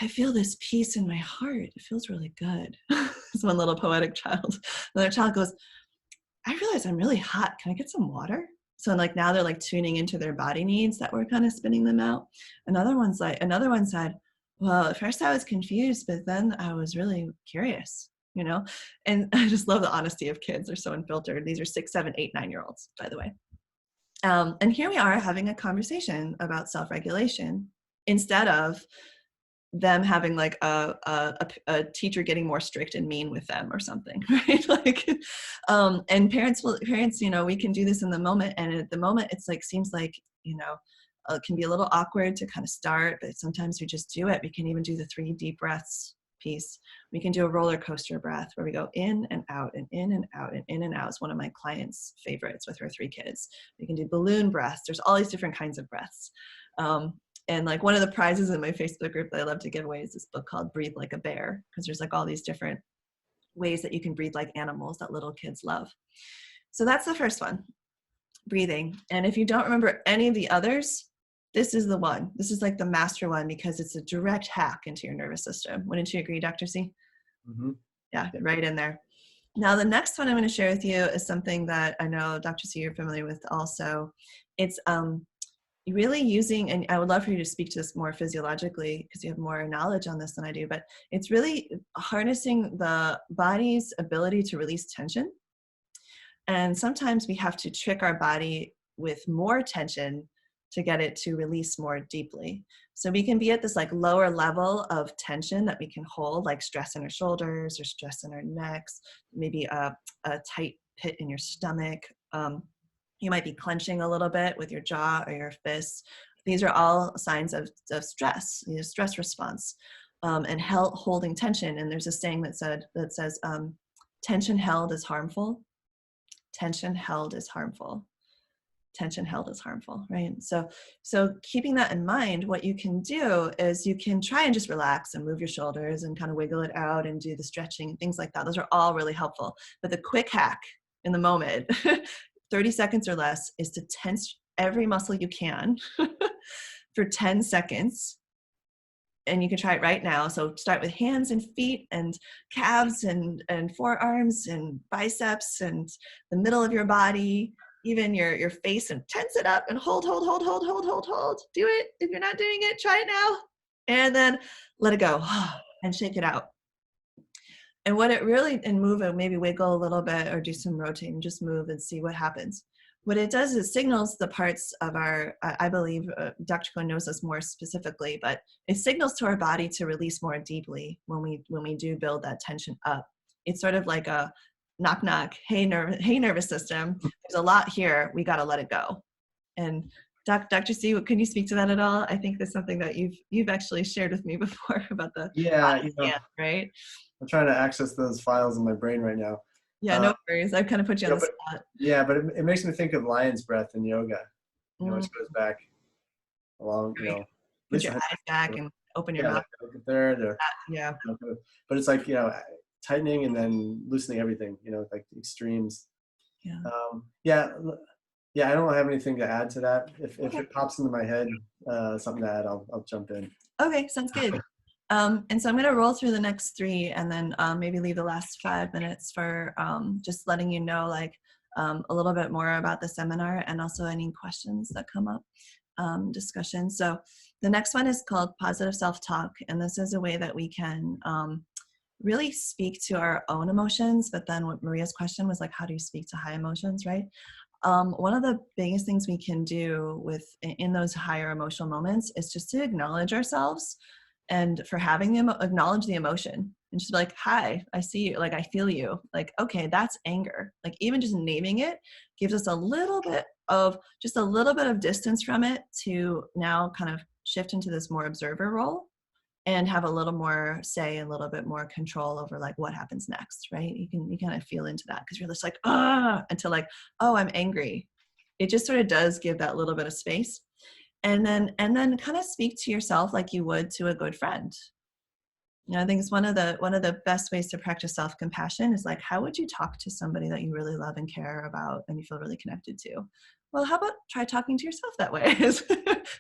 I feel this peace in my heart. It feels really good. This one little poetic child. Another child goes, I realize I'm really hot. Can I get some water? So like now they're like tuning into their body needs that were kind of spinning them out. Another one said, well, at first I was confused, but then I was really curious, And I just love the honesty of kids. They're so unfiltered. These are 6, 7, 8, 9-year-olds, by the way. And here we are having a conversation about self-regulation instead of them having like a teacher getting more strict and mean with them or something, right? Like, and parents, we can do this in the moment. And at the moment, it's like, seems like, it can be a little awkward to kind of start, but sometimes we just do it. We can even do the 3 deep breaths piece. We can do a roller coaster breath where we go in and out and in and out and in and out. It's one of my clients' favorites with her 3 kids. We can do balloon breaths. There's all these different kinds of breaths. And like one of the prizes in my Facebook group that I love to give away is this book called Breathe Like a Bear, because there's like all these different ways that you can breathe like animals that little kids love. So that's the first one, breathing. And if you don't remember any of the others, this is the one. This is like the master one, because it's a direct hack into your nervous system. Wouldn't you agree, Dr. C? Mm-hmm. Yeah, right in there. Now, the next one I'm going to share with you is something that I know, Dr. C, you're familiar with also. It's really using, and I would love for you to speak to this more physiologically because you have more knowledge on this than I do, but it's really harnessing the body's ability to release tension. And sometimes we have to trick our body with more tension to get it to release more deeply. So we can be at this like lower level of tension that we can hold, like stress in our shoulders or stress in our necks, maybe a tight pit in your stomach. You might be clenching a little bit with your jaw or your fists. These are all signs of stress, stress response, and holding tension. And there's a saying that says, tension held is harmful. Tension held is harmful. Tension held is harmful, right? So keeping that in mind, what you can do is you can try and just relax and move your shoulders and kind of wiggle it out and do the stretching and things like that. Those are all really helpful. But the quick hack in the moment, 30 seconds or less is to tense every muscle you can for 10 seconds. And you can try it right now. So start with hands and feet and calves and forearms and biceps and the middle of your body, even your face, and tense it up and hold. Do it. If you're not doing it, try it now. And then let it go and shake it out. And what it really, and move it, maybe wiggle a little bit or do some rotating, just move and see what happens. What it does is signals the parts of our, I believe Dr. Cohen knows this more specifically, but it signals to our body to release more deeply when we do build that tension up. It's sort of like a knock, knock, hey nervous system. There's a lot here. We got to let it go. And Dr. C, can you speak to that at all? I think there's something that you've actually shared with me before about the body scan, right? I'm trying to access those files in my brain right now. Yeah, no worries. I've kind of put you on the spot. Yeah, but it makes me think of lion's breath in yoga, which goes back along, Put your eyes back and open your mouth. There. Yeah. But it's like, tightening and then loosening everything, like the extremes. Yeah. I don't have anything to add to that. If it pops into my head, something to add, I'll jump in. Okay, sounds good. And so I'm going to roll through the next 3 and then maybe leave the last 5 minutes for just letting you know a little bit more about the seminar and also any questions that come up, discussion. So the next one is called Positive Self-Talk. And this is a way that we can really speak to our own emotions. But then what Maria's question was like, how do you speak to high emotions, right? One of the biggest things we can do in those higher emotional moments is just to acknowledge ourselves. And for having them acknowledge the emotion and just be like, hi, I see you. Like, I feel you. Like, okay, that's anger. Like, even just naming it gives us a little bit of distance from it to now kind of shift into this more observer role and have a little more say, a little bit more control over like what happens next, right? You kind of feel into that because you're just like, until like, oh, I'm angry. It just sort of does give that little bit of space. And then kind of speak to yourself like you would to a good friend. I think it's one of the best ways to practice self-compassion is like, how would you talk to somebody that you really love and care about and you feel really connected to? Well, how about try talking to yourself that way,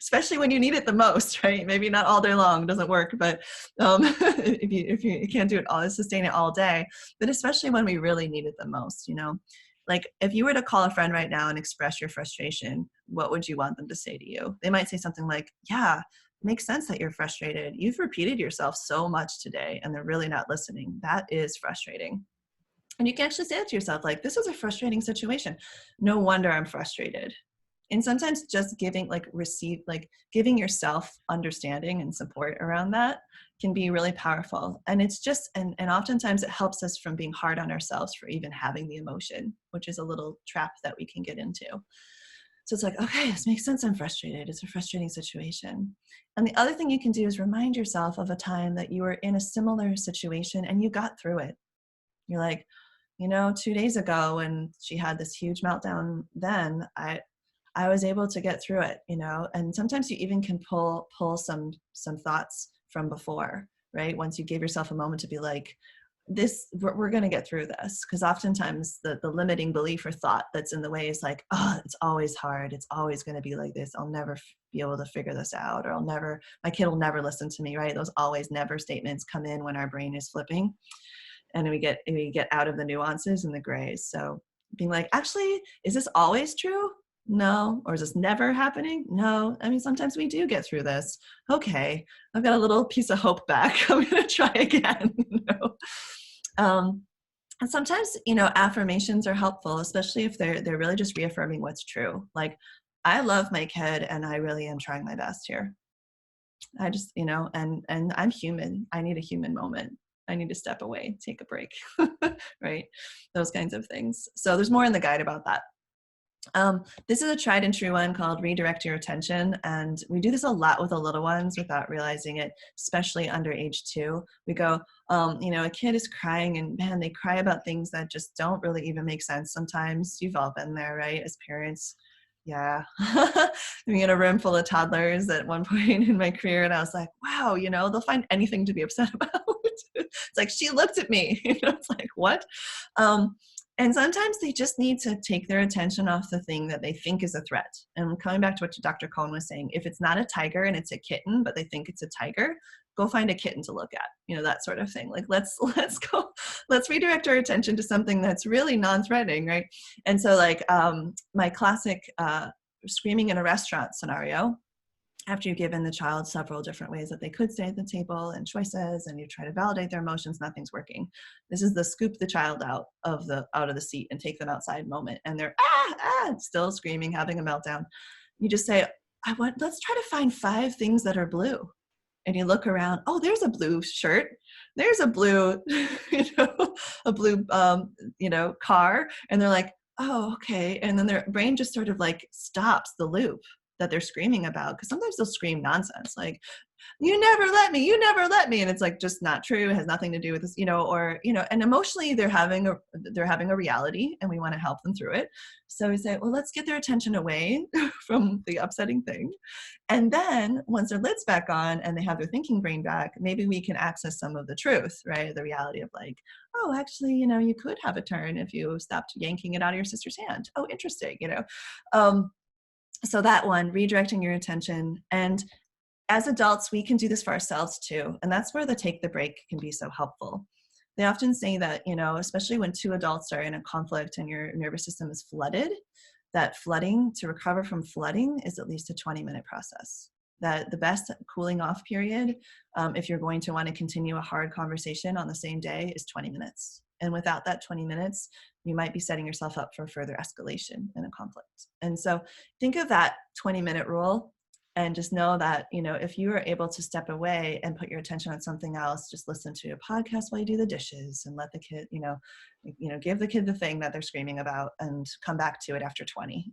especially when you need it the most, right? Maybe not all day long, it doesn't work, but if you can't do it sustain it all day, but especially when we really need it the most, Like if you were to call a friend right now and express your frustration, what would you want them to say to you? They might say something like, yeah, it makes sense that you're frustrated. You've repeated yourself so much today and they're really not listening. That is frustrating. And you can actually say it to yourself, like, this is a frustrating situation. No wonder I'm frustrated. And sometimes just giving yourself understanding and support around that can be really powerful. And it's just, and oftentimes it helps us from being hard on ourselves for even having the emotion, which is a little trap that we can get into. So it's like, okay, this makes sense. I'm frustrated. It's a frustrating situation. And the other thing you can do is remind yourself of a time that you were in a similar situation and you got through it. You're like, 2 days ago when she had this huge meltdown, then I was able to get through it, and sometimes you even can pull some thoughts from before, right? Once you give yourself a moment to be like, we're going to get through this. Because oftentimes the limiting belief or thought that's in the way is like, oh, it's always hard. It's always going to be like this. I'll never be able to figure this out, or my kid will never listen to me, right? Those always never statements come in when our brain is flipping. And we get out of the nuances and the grays. So being like, actually, is this always true? No. Or is this never happening? No. I mean, sometimes we do get through this. Okay, I've got a little piece of hope back. I'm going to try again. And sometimes, affirmations are helpful, especially if they're really just reaffirming what's true. Like, I love my kid and I really am trying my best here. I just, and I'm human. I need a human moment. I need to step away, take a break, right? Those kinds of things. So there's more in the guide about that. This is a tried and true one called Redirect Your Attention. And we do this a lot with the little ones without realizing it, especially under age 2. We go, a kid is crying and man, they cry about things that just don't really even make sense sometimes. You've all been there, right? As parents. Yeah. I'm in a room full of toddlers at one point in my career. And I was like, wow, they'll find anything to be upset about. It's like, she looked at me, it's like, what? And sometimes they just need to take their attention off the thing that they think is a threat. And coming back to what Dr. Cohen was saying, if it's not a tiger and it's a kitten, but they think it's a tiger, go find a kitten to look at, that sort of thing. Like, let's redirect our attention to something that's really non-threatening, right? And so like my classic screaming in a restaurant scenario, after you've given the child several different ways that they could stay at the table and choices, and you try to validate their emotions, nothing's working. This is the scoop the child out of the seat and take them outside moment. And they're still screaming, having a meltdown. You just say, let's try to find 5 things that are blue. And you look around, oh, there's a blue shirt. There's a blue, car. And they're like, oh, okay. And then their brain just sort of like stops the loop that they're screaming about. Because sometimes they'll scream nonsense like, you never let me. And it's like just not true. It has nothing to do with this, and emotionally they're having a reality and we want to help them through it. So we say, well, let's get their attention away from the upsetting thing. And then once their lid's back on and they have their thinking brain back, maybe we can access some of the truth, right? The reality of like, oh, actually, you could have a turn if you stopped yanking it out of your sister's hand. Oh, interesting, So that one, redirecting your attention. And as adults, we can do this for ourselves too. And that's where the take the break can be so helpful. They often say that, especially when 2 adults are in a conflict and your nervous system is flooded, that to recover from flooding is at least a 20-minute process. That the best cooling off period, if you're going to want to continue a hard conversation on the same day, is 20 minutes. And without that 20 minutes, you might be setting yourself up for further escalation in a conflict. And so think of that 20-minute rule and just know that, if you are able to step away and put your attention on something else, just listen to a podcast while you do the dishes and let the kid, give the kid the thing that they're screaming about and come back to it after 20,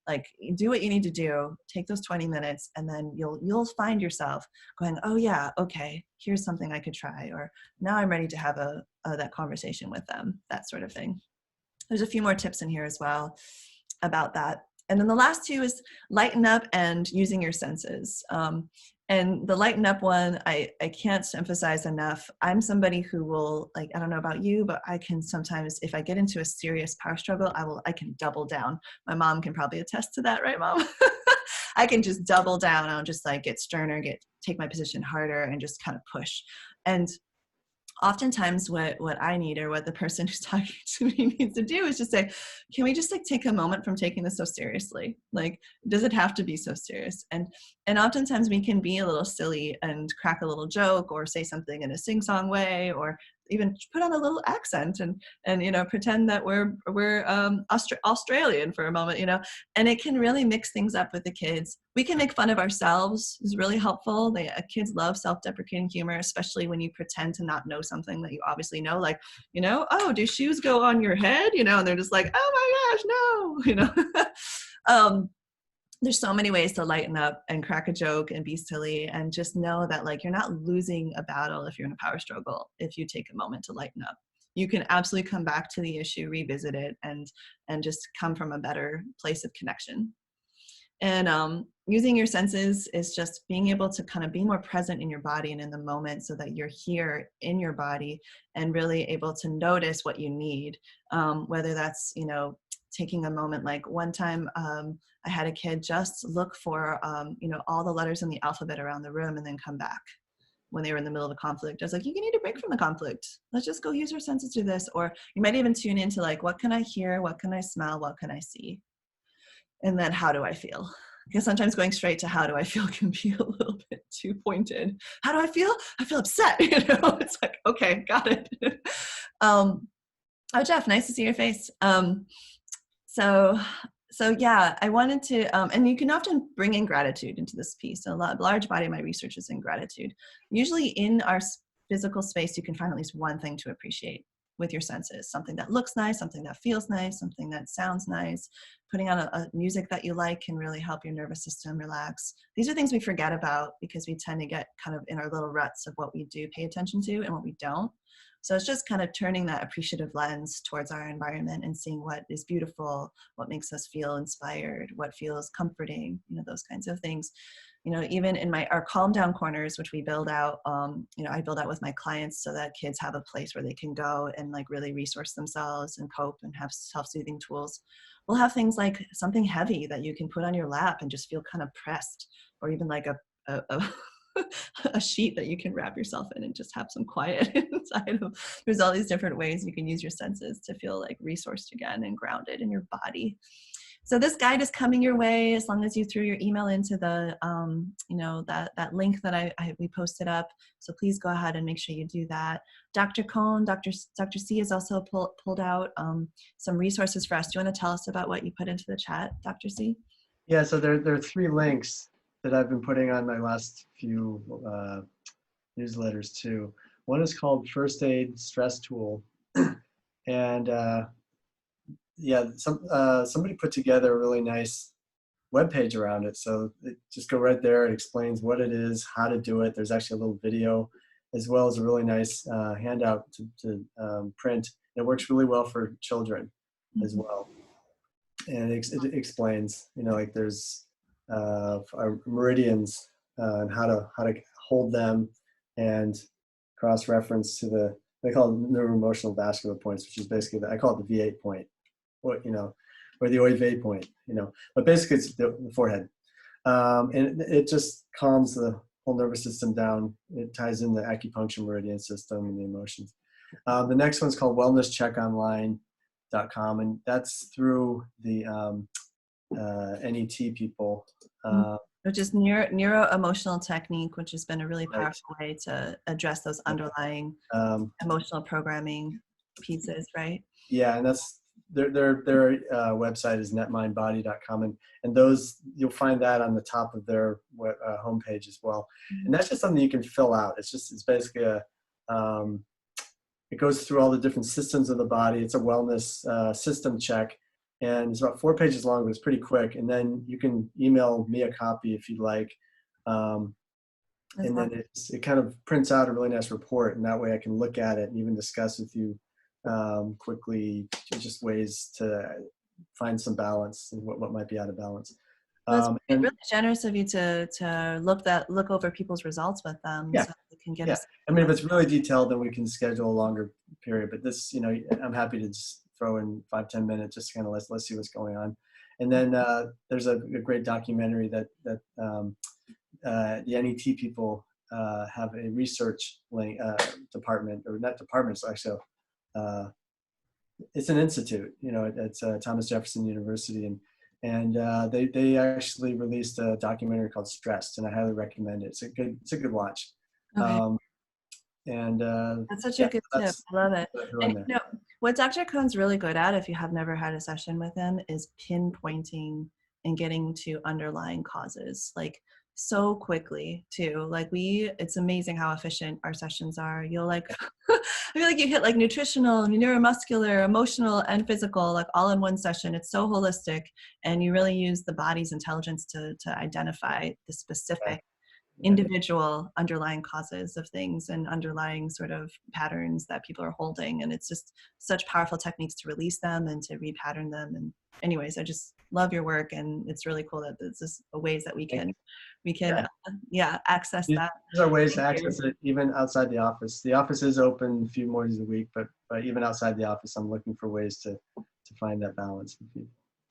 like do what you need to do, take those 20 minutes and then you'll find yourself going, oh yeah, okay, here's something I could try, or now I'm ready to have that conversation with them, that sort of thing. There's a few more tips in here as well about that. And then the last 2 is lighten up and using your senses. And the lighten up one, I can't emphasize enough. I'm somebody who will, like, I don't know about you, but I can sometimes, if I get into a serious power struggle, I can double down. My mom can probably attest to that, right, Mom? I can just double down. I'll just like get sterner, take my position harder and just kind of push. And oftentimes what I need, or what the person who's talking to me needs to do, is just say, can we just like take a moment from taking this so seriously? Like, does it have to be so serious? And oftentimes we can be a little silly and crack a little joke or say something in a sing-song way, or even put on a little accent and pretend that we're Australian for a moment, and it can really mix things up with the kids. We can make fun of ourselves. It's really helpful. Kids love self-deprecating humor, especially when you pretend to not know something that you obviously know, like, oh, do shoes go on your head? And they're just like, oh my gosh, no, there's so many ways to lighten up and crack a joke and be silly, and just know that like you're not losing a battle if you're in a power struggle if you take a moment to lighten up. You can absolutely come back to the issue, revisit it, and just come from a better place of connection. And using your senses is just being able to kind of be more present in your body and in the moment, so that you're here in your body and really able to notice what you need, whether that's taking a moment. Like one time I had a kid just look for all the letters in the alphabet around the room and then come back when they were in the middle of a conflict. I was like, you need a break from the conflict. Let's just go use our senses to this. Or you might even tune into like, what can I hear? What can I smell? What can I see? And then how do I feel? Because sometimes going straight to how do I feel can be a little bit too pointed. How do I feel? I feel upset. It's like, okay, got it. Oh, Jeff, nice to see your face. So yeah, I wanted to, and you can often bring in gratitude into this piece. A large body of my research is in gratitude. Usually in our physical space, you can find at least one thing to appreciate with your senses. Something that looks nice, something that feels nice, something that sounds nice. Putting on a music that you like can really help your nervous system relax. These are things we forget about because we tend to get kind of in our little ruts of what we do pay attention to and what we don't. So it's just kind of turning that appreciative lens towards our environment and seeing what is beautiful, what makes us feel inspired, what feels comforting, those kinds of things. even in our calm down corners, which we build out, I build out with my clients so that kids have a place where they can go and like really resource themselves and cope and have self-soothing tools. We'll have things like something heavy that you can put on your lap and just feel kind of pressed, or even like a sheet that you can wrap yourself in and just have some quiet inside of. There's all these different ways you can use your senses to feel like resourced again and grounded in your body. So this guide is coming your way as long as you threw your email into the, that link that we posted up. So please go ahead and make sure you do that. Dr. Cohen, Dr. C has also pulled out some resources for us. Do you want to tell us about what you put into the chat, Dr. C? Yeah, so there are 3 links that I've been putting on my last few newsletters too. One is called First Aid Stress Tool. And somebody put together a really nice webpage around it. So just go right there. It explains what it is, how to do it. There's actually a little video, as well as a really nice handout to print. It works really well for children as well. And it explains, like there's our meridians and how to hold them, and cross-reference to they call it neuroemotional vascular points, which is basically, I call it the V8 point. Or the Oive point, but basically it's the forehead. And it just calms the whole nervous system down. It ties in the acupuncture meridian system and the emotions. The next one's called wellnesscheckonline.com, and that's through the NET people. Which is neuro-emotional technique, which has been a really powerful way to address those underlying emotional programming pieces, right? Yeah, and that's their website is netmindbody.com, and those, you'll find that on the top of their homepage as well. And that's just something you can fill out. It's basically it goes through all the different systems of the body. It's a wellness system check, and it's about 4 pages long, but it's pretty quick. And then you can email me a copy if you'd like. And then it kind of prints out a really nice report, and that way I can look at it and even discuss with you quickly just ways to find some balance and what might be out of balance. Well, it's really generous of you to look over people's results with them. Yeah. So they can get us. I mean, if it's really detailed, then we can schedule a longer period, but this, I'm happy to just throw in 5-10 minutes, just kind of let's see what's going on. And then there's a great documentary that the NET people have a research department, or not department, it's actually it's an institute, it's Thomas Jefferson University, and they actually released a documentary called Stressed, and I highly recommend it. It's a good watch. Okay. That's such a good tip. I love it. And what Dr. Cohen's really good at, if you have never had a session with him, is pinpointing and getting to underlying causes, like so quickly too. Like it's amazing how efficient our sessions are. You'll I feel like you hit like nutritional, neuromuscular, emotional, and physical, like all in one session. It's so holistic, and you really use the body's intelligence to identify the specific individual underlying causes of things and underlying sort of patterns that people are holding. And it's just such powerful techniques to release them and to repattern them. And anyways, I just love your work, and it's really cool that there's just ways that we can access that. There's ways to access it even outside the office. The office is open a few mornings a week, but even outside the office, I'm looking for ways to find that balance with people.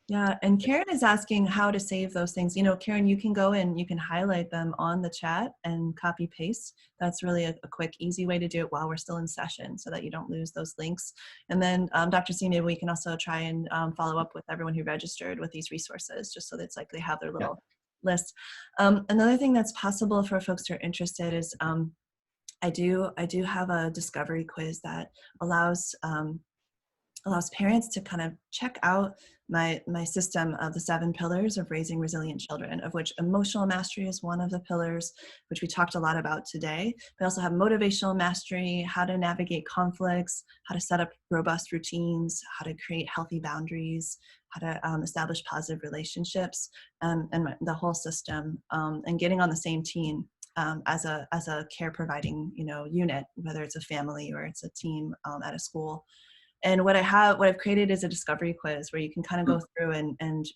Yeah, and Karen is asking how to save those things. Karen, you can go and you can highlight them on the chat and copy paste. That's really a quick, easy way to do it while we're still in session, so that you don't lose those links. And then Dr. C, maybe we can also try and follow up with everyone who registered with these resources, just so that it's like they have their little list. Another thing that's possible for folks who are interested is I do have a discovery quiz that allows parents to kind of check out my system of the 7 pillars of raising resilient children, of which emotional mastery is one of the pillars, which we talked a lot about today. We also have motivational mastery, how to navigate conflicts, how to set up robust routines, how to create healthy boundaries, how to establish positive relationships, and the whole system, and getting on the same team as a care providing unit, whether it's a family or it's a team at a school. what I've created is a discovery quiz where you can kind of go through and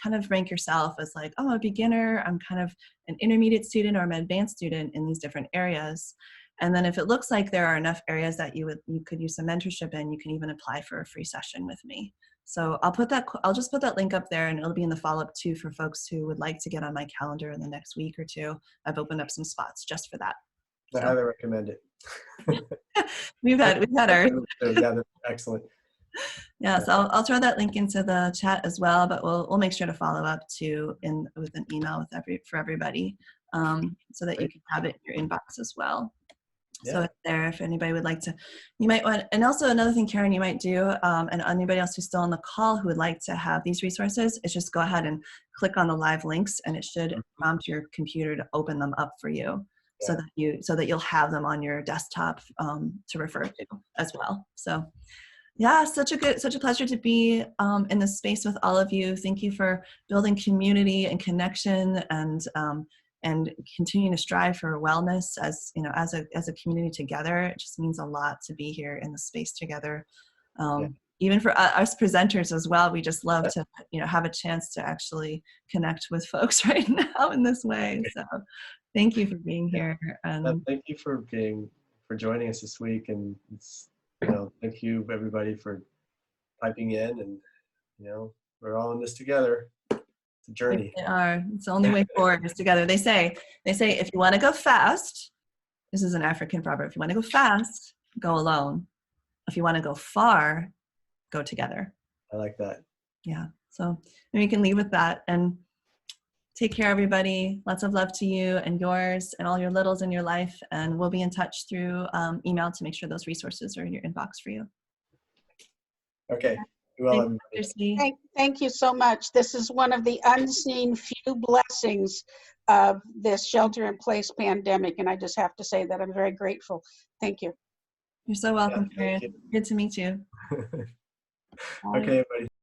kind of rank yourself as like, oh, I'm a beginner, I'm kind of an intermediate student, or I'm an advanced student in these different areas. And then if it looks like there are enough areas that you could use some mentorship in, you can even apply for a free session with me. So I'll just put that link up there, and it'll be in the follow-up too for folks who would like to get on my calendar in the next week or two. I've opened up some spots just for that. I highly recommend it. we've had ours. Yeah, they're excellent. Yeah, so I'll throw that link into the chat as well, but we'll make sure to follow up too with an email for everybody, so that you can have it in your inbox as well. Yeah. So it's there if anybody would like to. You might want, and also another thing, Karen, you might do, and anybody else who's still on the call who would like to have these resources, is just go ahead and click on the live links, and it should prompt your computer to open them up for you. Yeah. so that you'll have them on your desktop to refer to as well. So yeah, such a pleasure to be in this space with all of you. Thank you for building community and connection, and continuing to strive for wellness as a community together. It just means a lot to be here in the space together. Even for us presenters as well, we just love to have a chance to actually connect with folks right now in this way. So thank you for being here. And thank you for joining us this week, and thank you everybody for piping in, and we're all in this together. It's a journey. It's the only way forward is together. They say if you want to go fast, this is an African proverb, if you want to go fast, go alone. If you want to go far, go together. I like that. Yeah. So maybe we can leave with that, and take care, everybody. Lots of love to you and yours and all your littles in your life. And we'll be in touch through email to make sure those resources are in your inbox for you. Okay. Well, thank you so much. This is one of the unseen few blessings of this shelter-in-place pandemic, and I just have to say that I'm very grateful. Thank you. You're so welcome, Karen. Good to meet you. Okay, everybody.